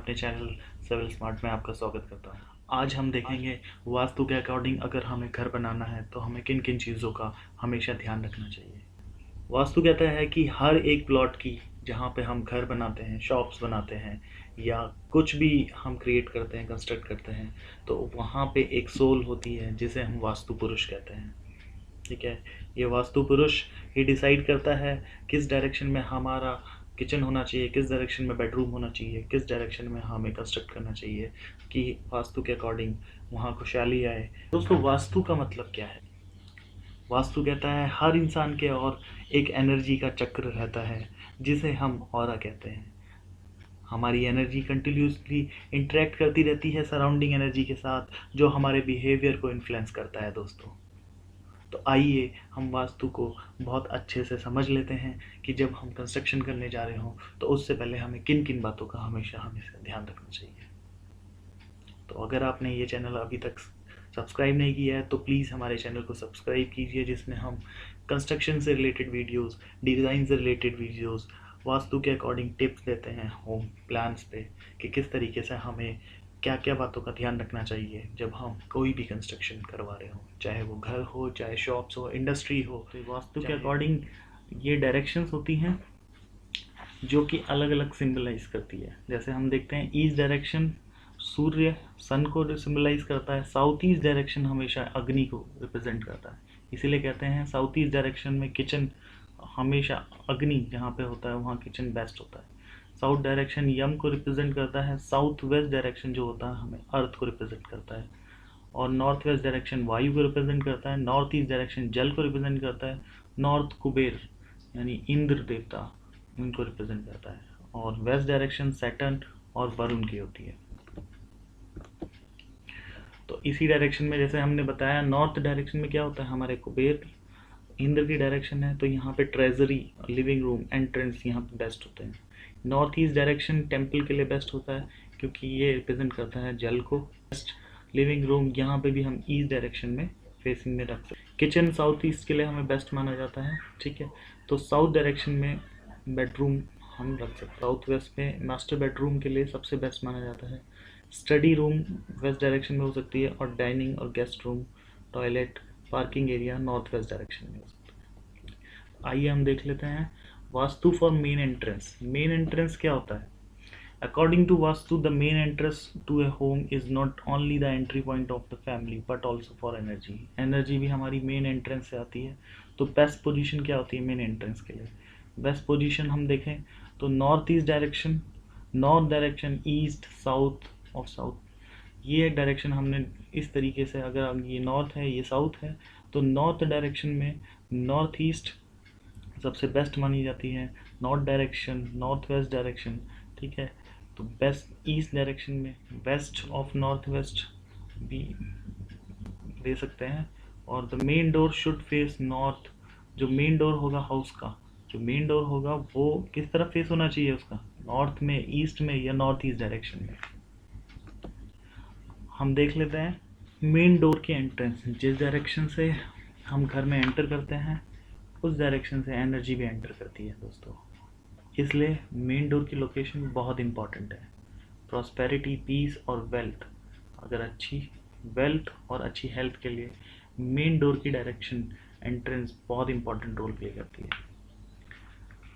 अपने channel civil smart में आपका स्वागत करता हूँ। आज हम देखेंगे वास्तु के अकॉर्डिंग अगर हमें घर बनाना है तो हमें किन किन चीज़ों का हमेशा ध्यान रखना चाहिए। वास्तु कहता है कि हर एक प्लॉट की, जहाँ पे हम घर बनाते हैं, शॉप्स बनाते हैं या कुछ भी हम क्रिएट करते हैं, कंस्ट्रक्ट करते हैं, तो वहाँ पे एक सोल होती है जिसे हम वास्तु पुरुष कहते हैं। ठीक है, ये वास्तु पुरुष ही डिसाइड करता है किस डायरेक्शन में हमारा किचन होना चाहिए, किस डायरेक्शन में बेडरूम होना चाहिए, किस डायरेक्शन में हमें कंस्ट्रक्ट करना चाहिए कि वास्तु के अकॉर्डिंग वहाँ खुशहाली आए। दोस्तों, वास्तु का मतलब क्या है? वास्तु कहता है हर इंसान के और एक एनर्जी का चक्र रहता है जिसे हम ऑरा कहते हैं। हमारी एनर्जी कंटिन्यूसली इंटरेक्ट करती रहती है सराउंडिंग एनर्जी के साथ, जो हमारे बिहेवियर को इन्फ्लुएंस करता है। दोस्तों, तो आइए हम वास्तु को बहुत अच्छे से समझ लेते हैं कि जब हम कंस्ट्रक्शन करने जा रहे हों तो उससे पहले हमें किन किन बातों का हमेशा ध्यान रखना चाहिए। तो अगर आपने ये चैनल अभी तक सब्सक्राइब नहीं किया है तो प्लीज़ हमारे चैनल को सब्सक्राइब कीजिए, जिसमें हम कंस्ट्रक्शन से रिलेटेड वीडियोस, डिज़ाइन से रिलेटेड वीडियोस, वास्तु के अकॉर्डिंग टिप्स देते हैं होम प्लान्स पे कि किस तरीके से हमें क्या क्या बातों का ध्यान रखना चाहिए जब हम कोई भी कंस्ट्रक्शन करवा रहे हो, चाहे वो घर हो, चाहे शॉप्स हो, इंडस्ट्री हो। तो वास्तु के अकॉर्डिंग ये डायरेक्शंस होती हैं जो कि अलग अलग सिंबलाइज करती है। जैसे हम देखते हैं ईस्ट डायरेक्शन सूर्य, सन को सिंबलाइज करता है। साउथ ईस्ट डायरेक्शन हमेशा अग्नि को रिप्रेजेंट करता है, इसीलिए कहते हैं साउथ ईस्ट डायरेक्शन में किचन हमेशा अग्नि जहाँ पे होता है वहाँ किचन बेस्ट होता है। साउथ डायरेक्शन यम को रिप्रेजेंट करता है। साउथ वेस्ट डायरेक्शन जो होता है हमें अर्थ को रिप्रेजेंट करता है। और नॉर्थ वेस्ट डायरेक्शन वायु को रिप्रेजेंट करता है। नॉर्थ ईस्ट डायरेक्शन जल को रिप्रेजेंट करता है। नॉर्थ कुबेर यानी इंद्र देवता उनको रिप्रेजेंट करता है। और वेस्ट डायरेक्शन सैटर्न और वरुण की होती है। तो इसी डायरेक्शन में जैसे हमने बताया, नॉर्थ डायरेक्शन में क्या होता है, हमारे कुबेर इंद्र की डायरेक्शन है, तो यहाँ पे ट्रेजरी, लिविंग रूम, एंट्रेंस यहाँ पे बेस्ट होते हैं। नॉर्थ ईस्ट डायरेक्शन टेम्पल के लिए बेस्ट होता है क्योंकि ये रिप्रेजेंट करता है जल को। बेस्ट लिविंग रूम यहाँ पे भी हम ईस्ट डायरेक्शन में फेसिंग में रख सकते हैं। किचन साउथ ईस्ट के लिए हमें बेस्ट माना जाता है। ठीक है, तो साउथ डायरेक्शन में बेडरूम हम रख सकते हैं। साउथ वेस्ट में मास्टर बेडरूम के लिए सबसे बेस्ट माना जाता है। स्टडी रूम वेस्ट डायरेक्शन में हो सकती है और डाइनिंग और guest room, toilet, parking area north west direction में हो सकता है। आइए हम देख लेते हैं vastu for main entrance. Main entrance क्या होता है? According to Vastu, the main entrance to a home is not only the entry point of the family but also for energy. Energy भी हमारी मेन एंट्रेंस से आती है। तो बेस्ट पोजीशन क्या होती है मेन एंट्रेंस के लिए? बेस्ट पोजीशन हम देखें तो north east direction, north direction, east, south और साउथ, ये एक डायरेक्शन हमने इस तरीके से, अगर ये नॉर्थ है ये साउथ है, तो नॉर्थ डायरेक्शन में नॉर्थ ईस्ट सबसे बेस्ट मानी जाती है। North direction, north west direction, ठीक है, तो बेस्ट ईस्ट डायरेक्शन में वेस्ट ऑफ नॉर्थ वेस्ट भी दे सकते हैं। और the main door should face north. जो मेन डोर होगा हाउस का, जो मेन डोर होगा वो किस तरफ फेस होना चाहिए उसका? नॉर्थ में, ईस्ट में या नॉर्थ ईस्ट डायरेक्शन में? हम देख लेते हैं मेन डोर की एंट्रेंस। जिस डायरेक्शन से हम घर में एंटर करते हैं उस डायरेक्शन से एनर्जी भी एंटर करती है दोस्तों, इसलिए मेन डोर की लोकेशन बहुत इंपॉर्टेंट है। प्रॉस्पेरिटी, पीस और वेल्थ, अगर अच्छी वेल्थ और अच्छी हेल्थ के लिए मेन डोर की डायरेक्शन एंट्रेंस बहुत इंपॉर्टेंट रोल प्ले करती है।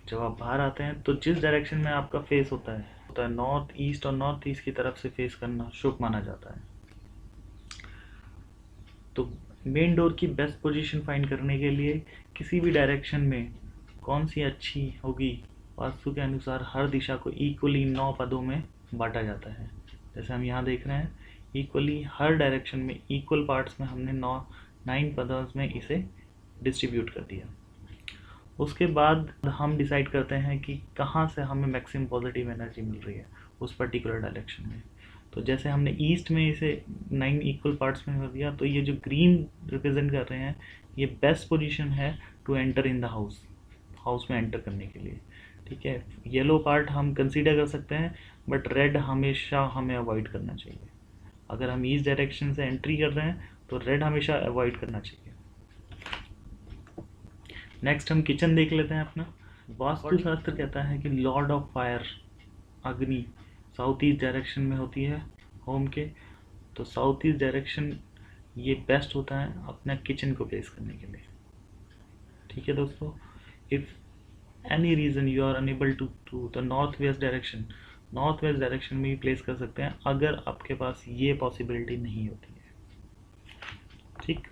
जब आप बाहर आते हैं तो जिस डायरेक्शन में आपका फेस होता है नॉर्थ ईस्ट, और नॉर्थ ईस्ट की तरफ से फेस करना शुभ माना जाता है। तो मेन डोर की बेस्ट पोजीशन फाइंड करने के लिए किसी भी डायरेक्शन में कौन सी अच्छी होगी, वास्तु के अनुसार हर दिशा को इक्वली 9 पदों में बांटा जाता है। जैसे हम यहाँ देख रहे हैं, इक्वली हर डायरेक्शन में इक्वल पार्ट्स में हमने 9 पदों में इसे डिस्ट्रीब्यूट कर दिया। उसके बाद हम डिसाइड करते हैं कि कहाँ से हमें मैक्सिमम पॉजिटिव एनर्जी मिल रही है उस पर्टिकुलर डायरेक्शन में। तो जैसे हमने ईस्ट में इसे 9 इक्वल पार्ट्स में कर दिया, तो ये जो ग्रीन रिप्रेजेंट कर रहे हैं ये बेस्ट पोजीशन है to enter in the house, house में एंटर करने के लिए। ठीक है, येलो पार्ट हम कंसीडर कर सकते हैं बट रेड हमेशा हमें अवॉइड करना चाहिए। अगर हम ईस्ट डायरेक्शन से एंट्री कर रहे हैं तो रेड हमेशा अवॉइड करना चाहिए। नेक्स्ट हम किचन देख लेते हैं अपना। वास्तु शास्त्र कहता है कि लॉर्ड ऑफ फायर अग्नि साउथ ईस्ट डायरेक्शन में होती है होम के, तो साउथ ईस्ट डायरेक्शन ये बेस्ट होता है अपना किचन को प्लेस करने के लिए। ठीक है दोस्तों, if any reason you are unable to the north west direction, north west direction में भी प्लेस कर सकते हैं अगर आपके पास ये पॉसिबिलिटी नहीं होती है। ठीक,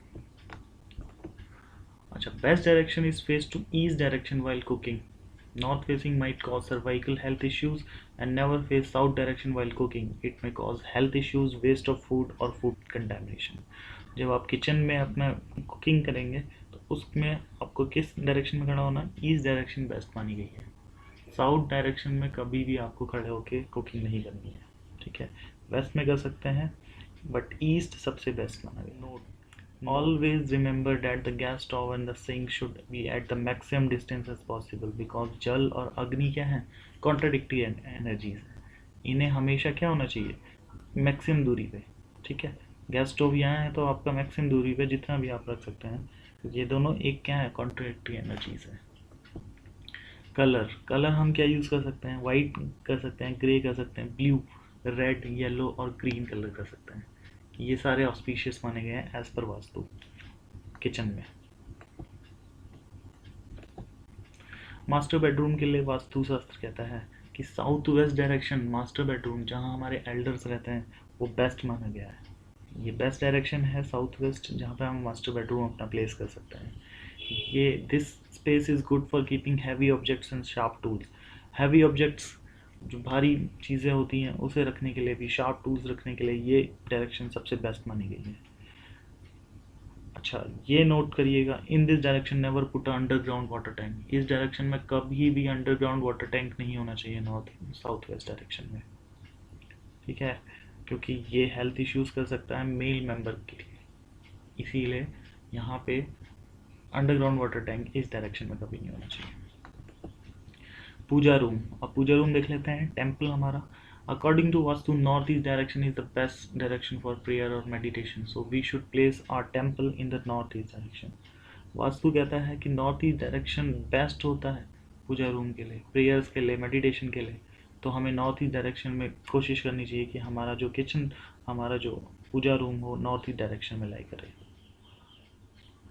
अच्छा, best direction is face to east direction while cooking. North facing might cause cervical health issues, and never face south direction while cooking. It may cause health issues, waste of food और food contamination. जब आप kitchen में अपना cooking करेंगे तो उसमें आपको किस डायरेक्शन में खड़ा होना है? ईस्ट डायरेक्शन बेस्ट मानी गई है। साउथ डायरेक्शन में कभी भी आपको खड़े होके कुकिंग नहीं करनी है। ठीक है, वेस्ट में कर सकते हैं बट ईस्ट सबसे बेस्ट माना गया। Note, always remember that the gas stove and the sink should be at the maximum distance as possible because जल और अग्नि क्या है? कॉन्ट्राडिक्टरी एनर्जीज है, इन्हें हमेशा क्या होना चाहिए? मैक्सिमम दूरी पे। ठीक है, गैस स्टोव यहाँ है तो आपका मैक्सिमम दूरी पे जितना भी आप रख सकते हैं, ये दोनों एक क्या है? कॉन्ट्राडिक्टरी एनर्जीज है। कलर हम क्या यूज़ कर सकते हैं? वाइट कर सकते हैं, ग्रे कर सकते हैं, ब्लू, रेड, येलो और ग्रीन कलर कर सकते हैं। ये सारे ऑस्पिशियस माने गए हैं एज पर वास्तु किचन में। मास्टर बेडरूम के लिए वास्तु शास्त्र कहता है कि south west direction master bedroom जहाँ हमारे एल्डर्स रहते हैं वो बेस्ट माना गया है। ये बेस्ट डायरेक्शन है साउथ वेस्ट, जहाँ पे हम मास्टर बेडरूम अपना प्लेस कर सकते हैं। ये this space is good for keeping heavy objects and sharp tools. Heavy objects जो भारी चीज़ें होती हैं उसे रखने के लिए भी, शार्प टूल्स रखने के लिए ये डायरेक्शन सबसे बेस्ट मानी गई है। अच्छा, ये नोट करिएगा, इन this direction never put underground water tank. इस डायरेक्शन में कभी भी अंडरग्राउंड वाटर टैंक नहीं होना चाहिए नॉर्थ साउथ वेस्ट डायरेक्शन में। ठीक है, क्योंकि ये हेल्थ इश्यूज कर सकता है मेल मेंबर के लिए, इसीलिए यहाँ पे अंडरग्राउंड वाटर टैंक इस डायरेक्शन में कभी नहीं होना चाहिए। पूजा रूम, अब पूजा रूम देख लेते हैं। टेम्पल हमारा, according to vastu north east direction is the best direction for prayer और meditation, so we should place our temple in the north east direction. Vastu कहता है कि नॉर्थ ईस्ट डायरेक्शन बेस्ट होता है पूजा रूम के लिए, प्रेयर्स के लिए, मेडिटेशन के लिए, तो हमें नॉर्थ ईस्ट डायरेक्शन में कोशिश करनी चाहिए कि हमारा जो किचन, हमारा जो पूजा रूम हो नॉर्थ ईस्ट डायरेक्शन में लाई करे।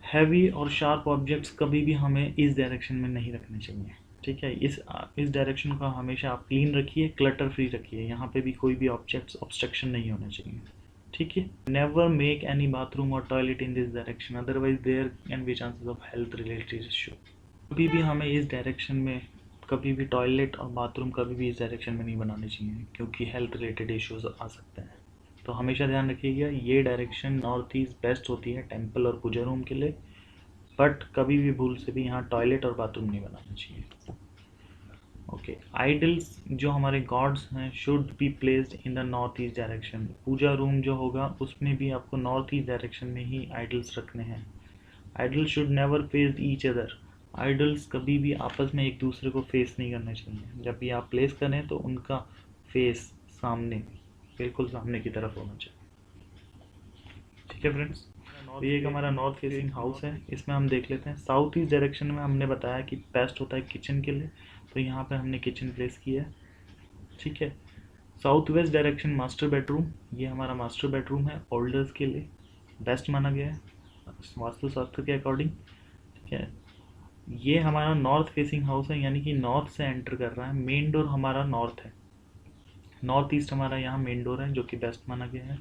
हैवी और शार्प ऑब्जेक्ट्स कभी भी हमें इस डायरेक्शन में नहीं रखने चाहिए। ठीक है, इस डायरेक्शन का हमेशा आप क्लीन रखिए, क्लटर फ्री रखिए, यहाँ पे भी कोई भी ऑब्जेक्ट्स ऑब्स्ट्रक्शन नहीं होना चाहिए। ठीक है, नेवर मेक एनी बाथरूम और toilet in this direction, otherwise there can be chances of health related issue. कभी भी हमें इस डायरेक्शन में कभी भी टॉयलेट और बाथरूम कभी भी इस डायरेक्शन में नहीं बनाने चाहिए, क्योंकि हेल्थ रिलेटेड इश्यूज आ सकते हैं। तो हमेशा ध्यान रखिएगा, ये डायरेक्शन नॉर्थ ईस्ट बेस्ट होती है टेम्पल और पूजा रूम के लिए, बट कभी भी भूल से भी यहाँ टॉयलेट और बाथरूम नहीं बनाना चाहिए। ओके, आइडल्स जो हमारे गॉड्स हैं should be placed in the north east direction. Puja room जो होगा उसमें भी आपको नॉर्थ ईस्ट डायरेक्शन में ही आइडल्स रखने हैं। Idols should never face each other, idols कभी भी आपस में एक दूसरे को फेस नहीं करने चाहिए। जब भी आप प्लेस करें तो उनका फेस सामने, बिल्कुल सामने की तरफ होना चाहिए। ठीक है फ्रेंड्स, तो ये एक हमारा नॉर्थ फेसिंग हाउस है, इसमें हम देख लेते हैं। साउथ ईस्ट डायरेक्शन में हमने बताया कि बेस्ट होता है किचन के लिए, तो यहाँ पे हमने किचन प्लेस किया है। ठीक है, south west direction master bedroom, ये हमारा मास्टर बेडरूम है, ओल्डर्स के लिए बेस्ट माना गया है वास्तु शास्त्र के अकॉर्डिंग। ठीक है, ये हमारा नॉर्थ फेसिंग हाउस है, यानी कि नॉर्थ से एंटर कर रहा है, मेन डोर हमारा नॉर्थ है, नॉर्थ ईस्ट हमारा यहाँ मेन डोर है जो कि बेस्ट माना गया है।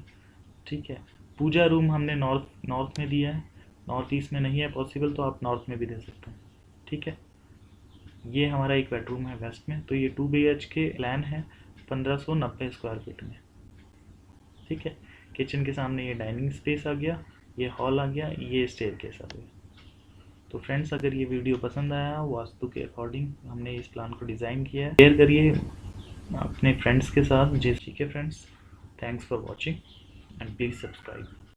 ठीक है, पूजा रूम हमने नॉर्थ में दिया है, नॉर्थ ईस्ट में नहीं है पॉसिबल तो आप नॉर्थ में भी दे सकते हैं। ठीक है, ये हमारा एक बेडरूम है वेस्ट में, तो ये 2 BHK प्लान है 1590 स्क्वायर फीट में। ठीक है, किचन के सामने ये डाइनिंग स्पेस आ गया, ये हॉल आ गया, ये स्टेयरकेस आ गया। तो फ्रेंड्स, अगर ये वीडियो पसंद आया वास्तु के अकॉर्डिंग हमने इस प्लान को डिज़ाइन किया है, शेयर करिए अपने फ्रेंड्स के साथ। ठीक है friends, thanks for watching and please subscribe.